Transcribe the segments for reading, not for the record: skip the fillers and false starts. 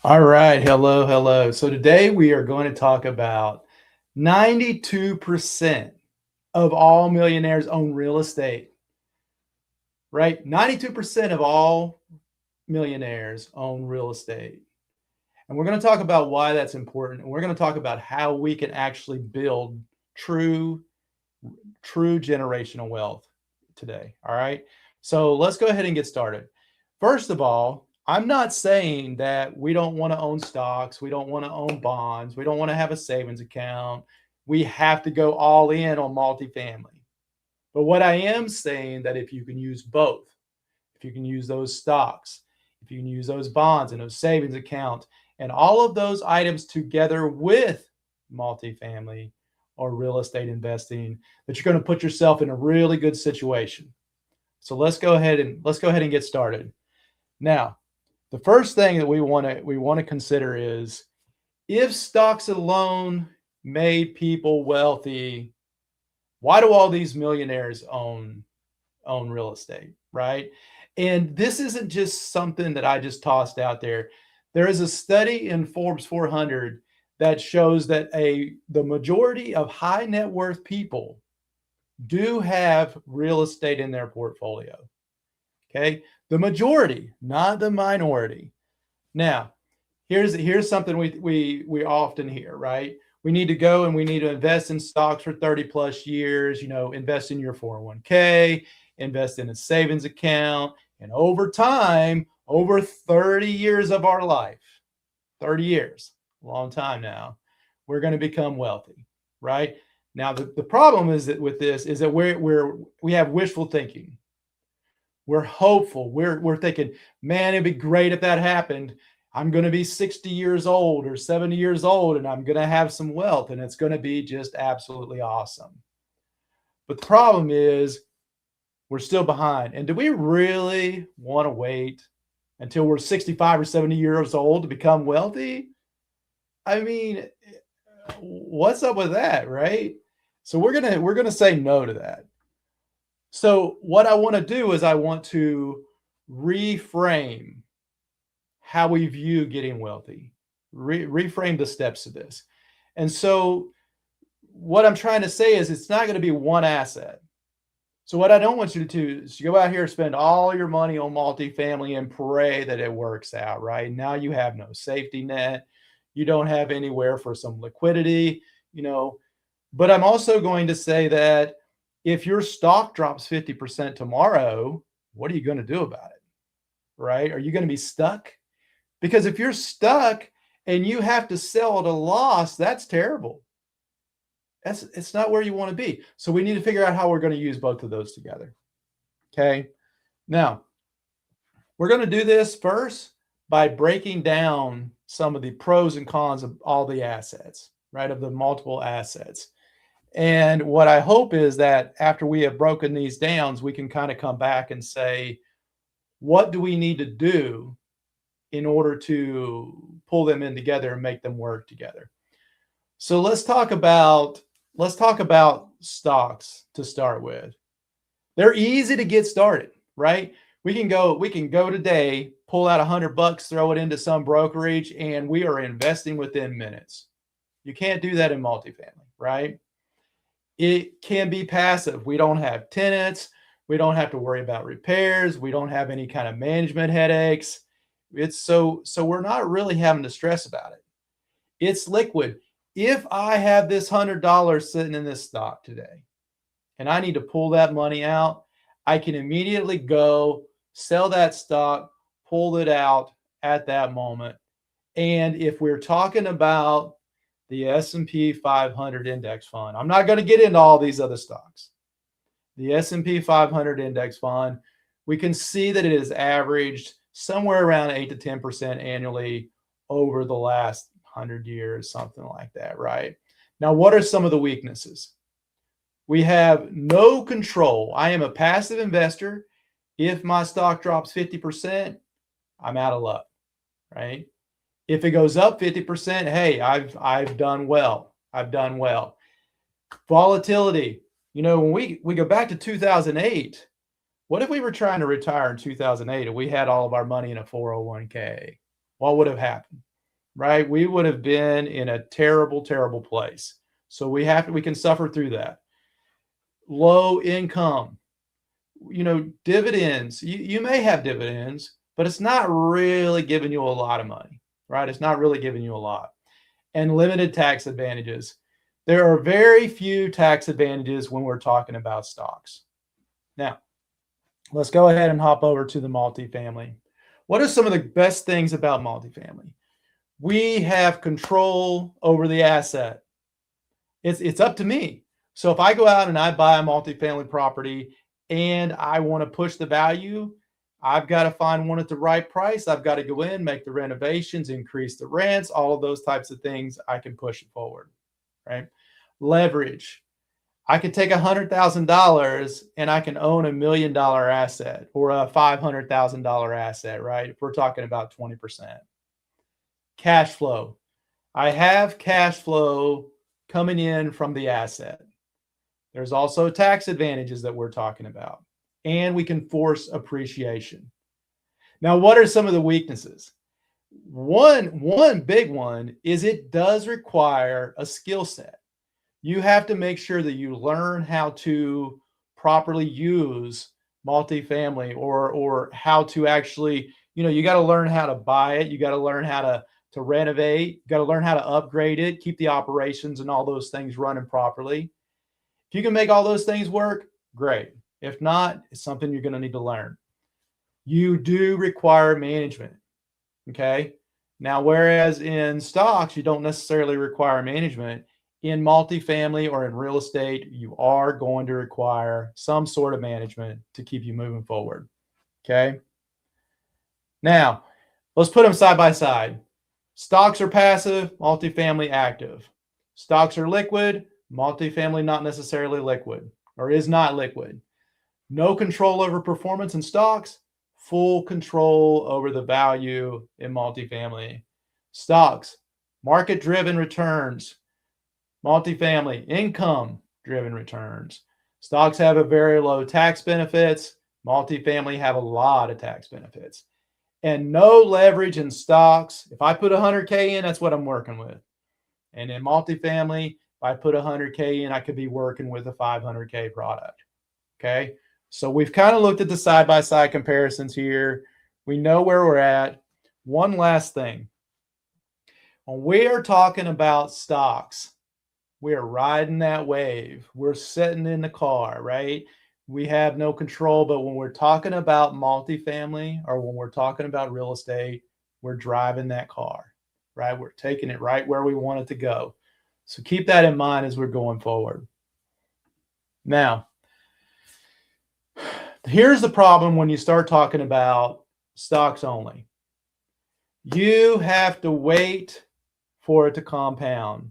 All right. Hello. Hello. So today we are going to talk about 92% of all millionaires own real estate, right? 92% of all millionaires own real estate. And we're going to talk about why that's important. And we're going to talk about how we can actually build true, true generational wealth today. All right. So let's go ahead and get started. First of all, I'm not saying that we don't want to own stocks, we don't want to own bonds, we don't want to have a savings account. We have to go all in on multifamily. But what I am saying that if you can use both, if you can use those stocks, if you can use those bonds and those savings accounts and all of those items together with multifamily or real estate investing, that you're going to put yourself in a really good situation. So let's go ahead and get started. Now, the first thing that we want to consider is if stocks alone made people wealthy, why do all these millionaires own real estate, right? And this isn't just something that I just tossed out there. There is a study in Forbes 400 that shows that the majority of high net worth people do have real estate in their portfolio. Okay, the majority, not the minority. Now, here's something we often hear, right? We need to go and we need to invest in stocks for 30 plus years, invest in your 401k, invest in a savings account, and over time, over 30 years of our life, 30 years, a long time now, we're going to become wealthy, right? Now, the problem is that with this is that we have wishful thinking. We're hopeful. We're thinking, man, it'd be great if that happened. I'm going to be 60 years old or 70 years old and I'm going to have some wealth and it's going to be just absolutely awesome. But the problem is we're still behind. And do we really want to wait until we're 65 or 70 years old to become wealthy? I mean, what's up with that, right? So we're going to say no to that. So what I want to do is I want to reframe how we view getting wealthy, reframe the steps of this. And so what I'm trying to say is it's not going to be one asset. So what I don't want you to do is you go out here and spend all your money on multifamily and pray that it works out, right? Now you have no safety net. You don't have anywhere for some liquidity, But I'm also going to say that if your stock drops 50% tomorrow, what are you going to do about it? Right? Are you going to be stuck? Because if you're stuck and you have to sell at a loss, that's terrible. It's not where you want to be. So we need to figure out how we're going to use both of those together. Okay. Now, we're going to do this first by breaking down some of the pros and cons of all the assets, right? Of the multiple assets. And what I hope is that after we have broken these down, we can kind of come back and say, what do we need to do in order to pull them in together and make them work together? So let's talk about stocks to start with. They're easy to get started, right? We can go today, pull out $100, throw it into some brokerage, and we are investing within minutes. You can't do that in multifamily, right? It can be passive. We don't have tenants. We don't have to worry about repairs. We don't have any kind of management headaches. It's so we're not really having to stress about it. It's liquid. If I have this $100 sitting in this stock today and I need to pull that money out, I can immediately go sell that stock, pull it out at that moment. And if we're talking about the S&P 500 index fund, I'm not going to get into all these other stocks. The S&P 500 index fund, we can see that it has averaged somewhere around 8 to 10% annually over the last 100 years, something like that, right? Now, what are some of the weaknesses? We have no control. I am a passive investor. If my stock drops 50%, I'm out of luck, right? If it goes up 50%, hey, I've done well. I've done well. Volatility. When we go back to 2008, what if we were trying to retire in 2008 and we had all of our money in a 401k? What would have happened? right? We would have been in a terrible, terrible place. So we can suffer through that. Low income, dividends. You may have dividends, but it's not really giving you a lot of money, right? It's not really giving you a lot. And limited tax advantages. There are very few tax advantages when we're talking about stocks. Now, let's go ahead and hop over to the multifamily. What are some of the best things about multifamily? We have control over the asset. It's up to me. So if I go out and I buy a multifamily property and I want to push the value, I've got to find one at the right price. I've got to go in, make the renovations, increase the rents, all of those types of things. I can push it forward, right? Leverage. I could take $100,000 and I can own $1 million asset or a $500,000 asset, right? If we're talking about 20%. Cash flow. I have cash flow coming in from the asset. There's also tax advantages that we're talking about, and we can force appreciation. Now, what are some of the weaknesses? One big one is it does require a skill set. You have to make sure that you learn how to properly use multifamily or how to actually, you got to learn how to buy it. You got to learn how to renovate. You got to learn how to upgrade it, keep the operations and all those things running properly. If you can make all those things work, great. If not, it's something you're going to need to learn. You do require management. Okay. Now, whereas in stocks, you don't necessarily require management, in multifamily or in real estate, you are going to require some sort of management to keep you moving forward. Okay. Now, let's put them side by side. Stocks are passive, multifamily active. Stocks are liquid, multifamily not necessarily liquid or is not liquid. No control over performance in stocks, full control over the value in multifamily. Stocks, market-driven returns. Multifamily, income-driven returns. Stocks have a very low tax benefits. Multifamily have a lot of tax benefits. And no leverage in stocks. If I put 100K in, that's what I'm working with. And in multifamily, if I put 100K in, I could be working with a 500K product. Okay. So we've kind of looked at the side-by-side comparisons here. We know where we're at. One last thing. When we are talking about stocks, we are riding that wave. We're sitting in the car, right? We have no control. But when we're talking about multifamily or when we're talking about real estate, we're driving that car, right? We're taking it right where we want it to go. So keep that in mind as we're going forward. Now, here's the problem when you start talking about stocks only. You have to wait for it to compound.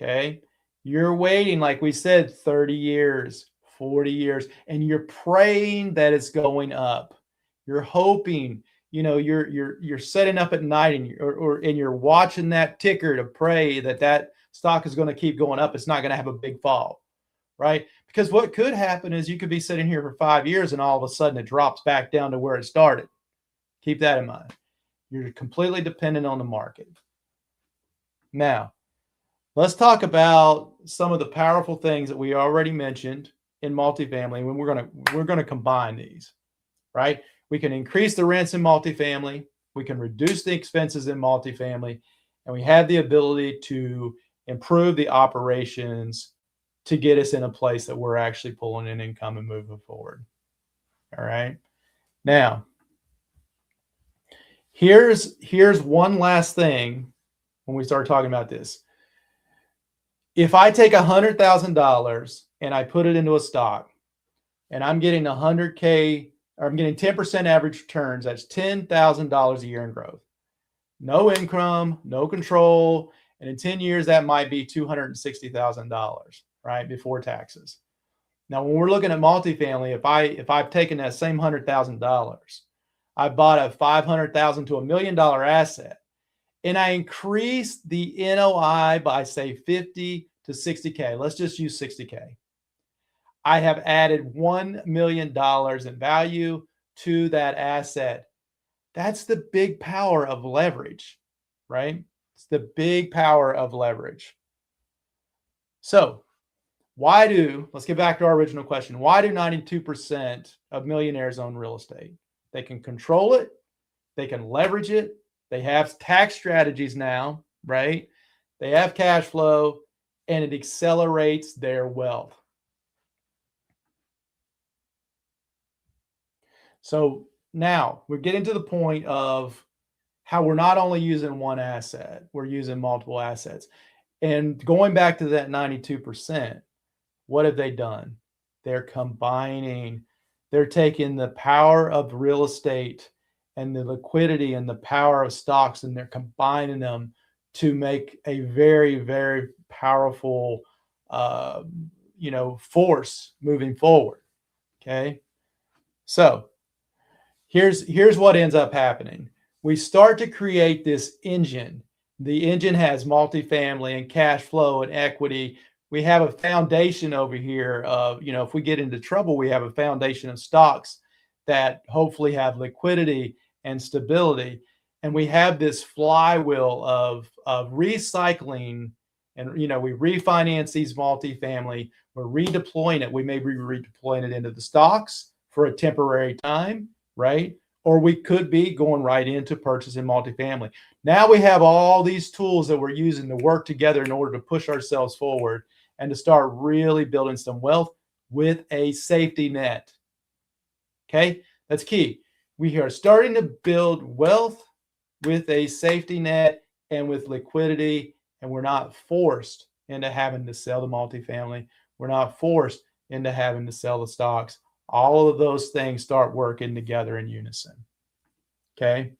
Okay. You're waiting, like we said, 30 years, 40 years, and you're praying that it's going up. You're hoping, you're setting up at night and you're watching that ticker to pray that stock is going to keep going up. It's not going to have a big fall, right? Because what could happen is you could be sitting here for 5 years and all of a sudden it drops back down to where it started. Keep that in mind. You're completely dependent on the market. Now, let's talk about some of the powerful things that we already mentioned in multifamily when we're going to combine these, right? We can increase the rents in multifamily, we can reduce the expenses in multifamily, and we have the ability to improve the operations to get us in a place that we're actually pulling in income and moving forward. All right. Now, here's one last thing when we start talking about this. If I take $100,000 and I put it into a stock and I'm getting 100K, or I'm getting 10% average returns, that's $10,000 a year in growth. No income, no control. And in 10 years, that might be $260,000, right? Before taxes. Now, when we're looking at multifamily, if I've taken that same $100,000, I bought a $500,000 to $1 million asset, and I increased the NOI by, say, 50 to 60K. Let's just use 60K. I have added $1 million in value to that asset. That's the big power of leverage, right? It's the big power of leverage. So let's get back to our original question. Why do 92% of millionaires own real estate? They can control it. They can leverage it. They have tax strategies now, right? They have cash flow, and it accelerates their wealth. So now we're getting to the point of how we're not only using one asset, we're using multiple assets. And going back to that 92%, what have they done? They're combining, they're taking the power of real estate and the liquidity and the power of stocks, and they're combining them to make a very, very powerful, force moving forward. Okay. So here's what ends up happening. We start to create this engine. The engine has multifamily and cash flow and equity. We have a foundation over here of, if we get into trouble, we have a foundation of stocks that hopefully have liquidity and stability. And we have this flywheel of recycling. And, we refinance these multifamily, we're redeploying it. We may be redeploying it into the stocks for a temporary time, right? Or we could be going right into purchasing multifamily. Now we have all these tools that we're using to work together in order to push ourselves forward and to start really building some wealth with a safety net. Okay, that's key. We are starting to build wealth with a safety net and with liquidity, and we're not forced into having to sell the multifamily. We're not forced into having to sell the stocks. All of those things start working together in unison. Okay.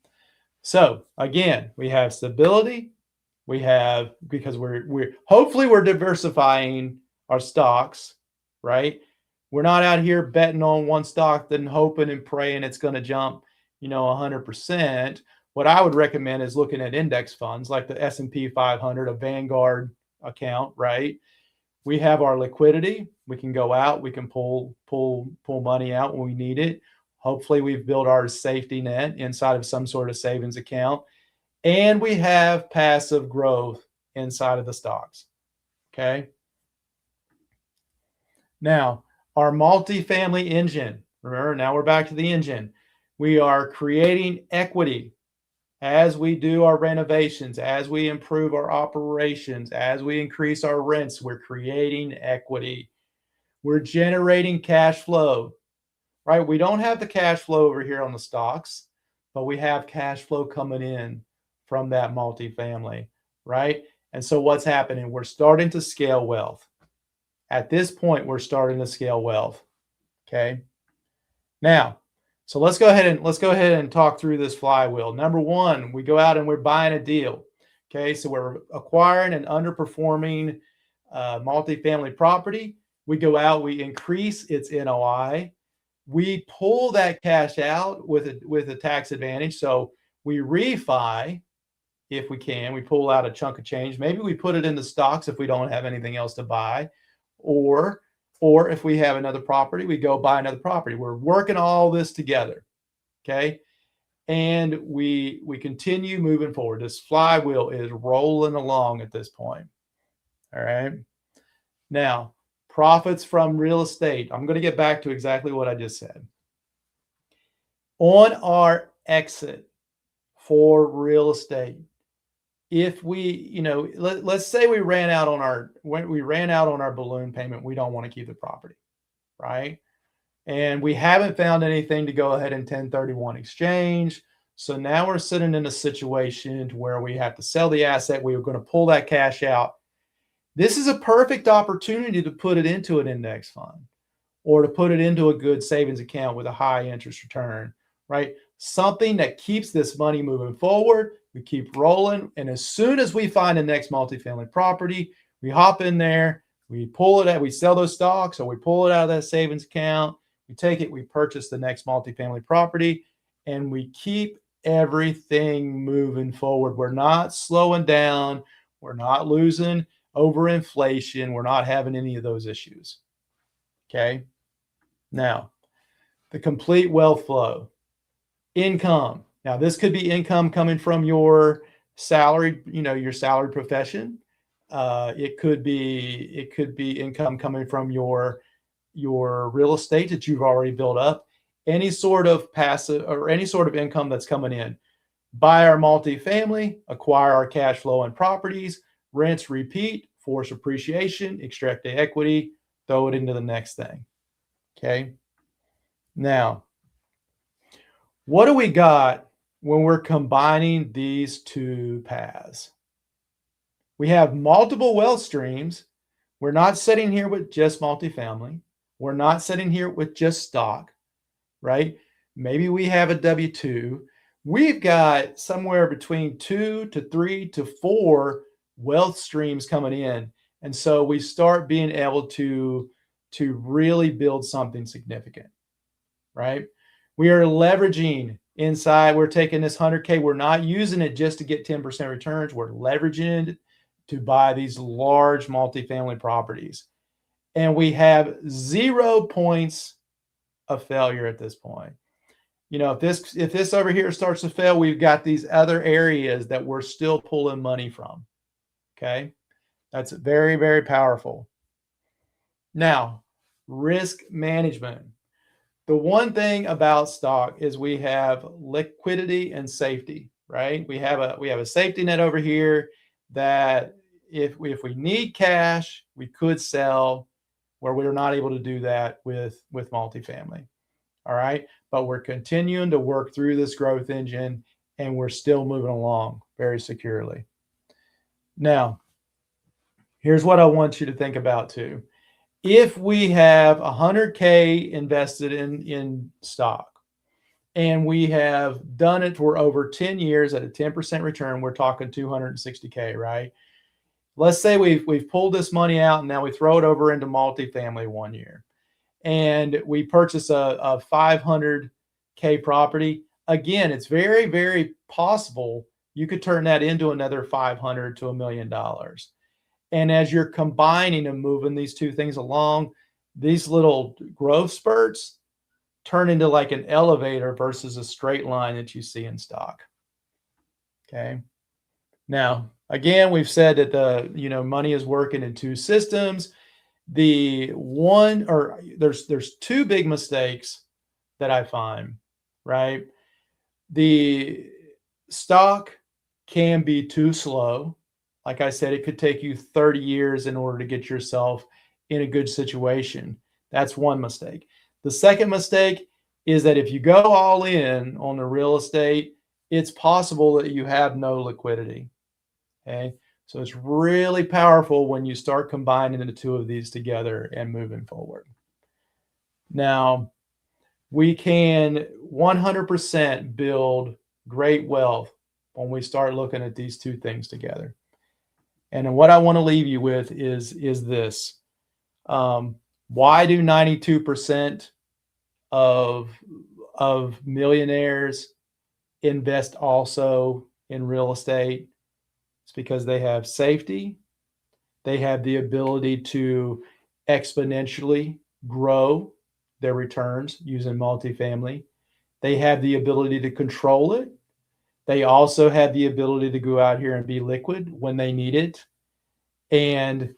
So again, we have stability. We have, because we're hopefully we're diversifying our stocks, right? We're not out here betting on one stock, then hoping and praying it's going to jump, 100%. What I would recommend is looking at index funds like the S&P 500, a Vanguard account, right? We have our liquidity. We can go out. We can pull money out when we need it. Hopefully, we've built our safety net inside of some sort of savings account, and we have passive growth inside of the stocks. Okay. Now, our multifamily engine. Remember, now we're back to the engine. We are creating equity as we do our renovations, as we improve our operations, as we increase our rents. We're creating equity. We're generating cash flow, right? We don't have the cash flow over here on the stocks, but we have cash flow coming in from that multifamily, right? And so what's happening? We're starting to scale wealth. At this point, we're starting to scale wealth. Okay. Now, so let's go ahead and talk through this flywheel. Number one, we go out and we're buying a deal. Okay, so we're acquiring an underperforming multifamily property. We go out, we increase its NOI. We pull that cash out with a tax advantage. So we refi if we can. We pull out a chunk of change. Maybe we put it in the stocks if we don't have anything else to buy, or if we have another property, we go buy another property. We're working all this together, okay? And we continue moving forward. This flywheel is rolling along at this point, all right? Now, profits from real estate. I'm going to get back to exactly what I just said. On our exit for real estate, if we, let's say we ran out on our balloon payment, we don't want to keep the property, right? And we haven't found anything to go ahead and 1031 exchange. So now we're sitting in a situation where we have to sell the asset. We were going to pull that cash out. This is a perfect opportunity to put it into an index fund or to put it into a good savings account with a high interest return, right? Something that keeps this money moving forward. We keep rolling. And as soon as we find the next multifamily property, we hop in there, we pull it out, we sell those stocks, or we pull it out of that savings account, we take it, we purchase the next multifamily property, and we keep everything moving forward. We're not slowing down. We're not losing over inflation. We're not having any of those issues. Okay. Now, the complete wealth flow. Income. Now, this could be income coming from your salary, your salary profession. It could be income coming from your real estate that you've already built up. Any sort of passive or any sort of income that's coming in. Buy our multifamily, acquire our cash flow and properties, rinse, repeat, force appreciation, extract the equity, throw it into the next thing. Okay. Now, what do we got when we're combining these two paths? We have multiple wealth streams. We're not sitting here with just multifamily. We're not sitting here with just stock, right? Maybe we have a W-2. We've got somewhere between 2 to 3 to 4 wealth streams coming in. And so we start being able to really build something significant, right? We are leveraging inside. We're taking this 100K. We're not using it just to get 10% returns. We're leveraging it to buy these large multifamily properties. And we have 0 points of failure at this point. If this over here starts to fail, we've got these other areas that we're still pulling money from. Okay. That's very, very powerful. Now, risk management. The one thing about stock is we have liquidity and safety, right? We have a safety net over here that if we need cash, we could sell, where we're not able to do that with multifamily. All right. But we're continuing to work through this growth engine and we're still moving along very securely. Now, here's what I want you to think about too. If we have 100K invested in stock and we have done it for over 10 years at a 10% return, we're talking 260K, right? Let's say we've pulled this money out and now we throw it over into multifamily 1 year. And we purchase a 500K property. Again, it's very, very possible you could turn that into another 500 to $1 million. And as you're combining and moving these two things along, these little growth spurts turn into like an elevator versus a straight line that you see in stock. Okay. Now, again, we've said that money is working in two systems. There's two big mistakes that I find, right? The stock can be too slow. Like I said, it could take you 30 years in order to get yourself in a good situation. That's one mistake. The second mistake is that if you go all in on the real estate, it's possible that you have no liquidity. Okay. So it's really powerful when you start combining the two of these together and moving forward. Now, we can 100% build great wealth when we start looking at these two things together. And what I want to leave you with is this. Why do 92% of millionaires invest also in real estate? It's because they have safety. They have the ability to exponentially grow their returns using multifamily. They have the ability to control it. They also have the ability to go out here and be liquid when they need it. And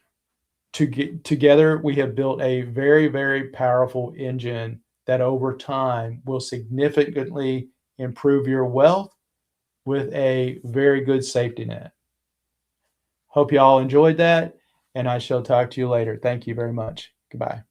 together, we have built a very, very powerful engine that over time will significantly improve your wealth with a very good safety net. Hope you all enjoyed that, and I shall talk to you later. Thank you very much. Goodbye.